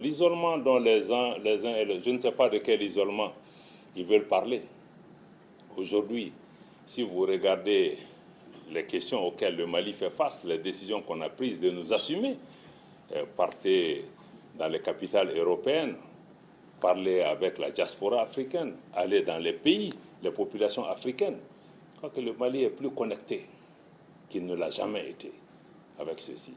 L'isolement dont je ne sais pas de quel isolement ils veulent parler. Aujourd'hui, si vous regardez les questions auxquelles le Mali fait face, les décisions qu'on a prises de nous assumer, partez dans les capitales européennes, parler avec la diaspora africaine, aller dans les pays, les populations africaines. Je crois que le Mali est plus connecté qu'il ne l'a jamais été avec ceci.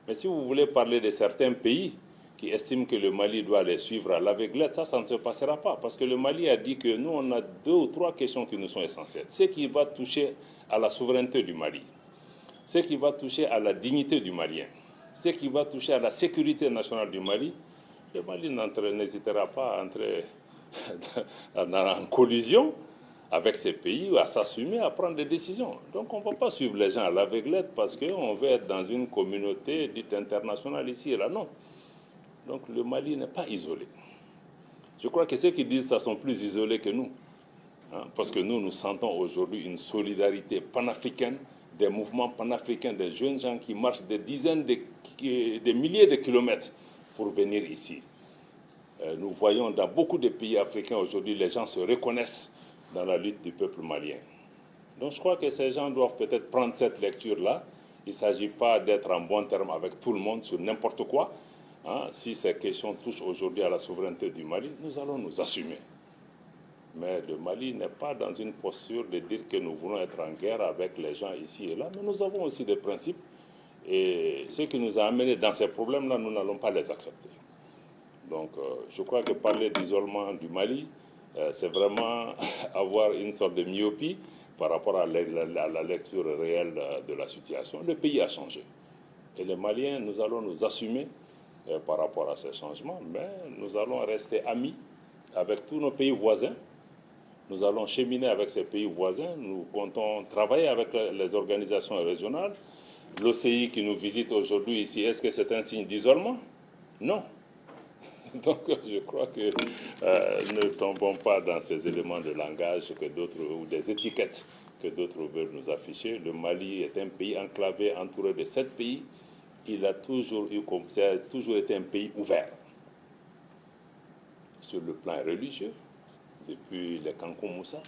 Mais si vous voulez parler de certains pays qui estiment que le Mali doit les suivre à l'aveuglette, ça ne se passera pas. Parce que le Mali a dit que nous, on a 2 ou 3 questions qui nous sont essentielles. Ce qui va toucher à la souveraineté du Mali, ce qui va toucher à la dignité du Malien, ce qui va toucher à la sécurité nationale du Mali, le Mali n'hésitera pas à entrer en collision avec ces pays ou à s'assumer, à prendre des décisions. Donc on ne va pas suivre les gens à l'aveuglette parce qu'on veut être dans une communauté dite internationale ici et là. Non. Donc le Mali n'est pas isolé. Je crois que ceux qui disent ça sont plus isolés que nous. Parce que nous sentons aujourd'hui une solidarité panafricaine, des mouvements panafricains, des jeunes gens qui marchent des dizaines de milliers de kilomètres pour venir ici. Nous voyons dans beaucoup de pays africains aujourd'hui, les gens se reconnaissent dans la lutte du peuple malien. Donc je crois que ces gens doivent peut-être prendre cette lecture-là. Il ne s'agit pas d'être en bon terme avec tout le monde sur n'importe quoi. Si ces questions touchent aujourd'hui à la souveraineté du Mali, nous allons nous assumer. Mais le Mali n'est pas dans une posture de dire que nous voulons être en guerre avec les gens ici et là, mais nous avons aussi des principes. Et ce qui nous a amenés dans ces problèmes-là, nous n'allons pas les accepter. Donc je crois que parler d'isolement du Mali, c'est vraiment avoir une sorte de myopie par rapport à la lecture réelle de la situation. Le pays a changé. Et les Maliens, nous allons nous assumer par rapport à ces changements, mais nous allons rester amis avec tous nos pays voisins. Nous allons cheminer avec ces pays voisins. Nous comptons travailler avec les organisations régionales. L'OCI qui nous visite aujourd'hui ici, est-ce que c'est un signe d'isolement? Non. Donc je crois que ne tombons pas dans ces éléments de langage que d'autres, ou des étiquettes que d'autres veulent nous afficher. Le Mali est un pays enclavé, entouré de 7 pays. Il a toujours été un pays ouvert sur le plan religieux. Depuis les Kankou Moussa,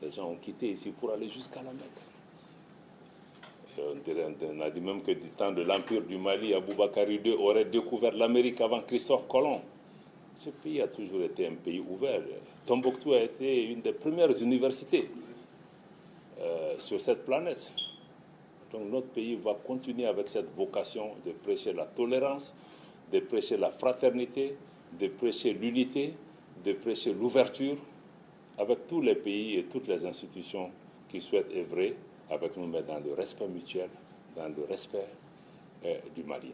les gens ont quitté ici pour aller jusqu'à la Mecque. On a dit même que du temps de l'Empire du Mali, Aboubakar II aurait découvert l'Amérique avant Christophe Colomb. Ce pays a toujours été un pays ouvert. Tombouctou a été une des premières universités sur cette planète. Donc notre pays va continuer avec cette vocation de prêcher la tolérance, de prêcher la fraternité, de prêcher l'unité, de prêcher l'ouverture avec tous les pays et toutes les institutions qui souhaitent œuvrer avec nous, mais dans le respect mutuel, dans le respect du Mali.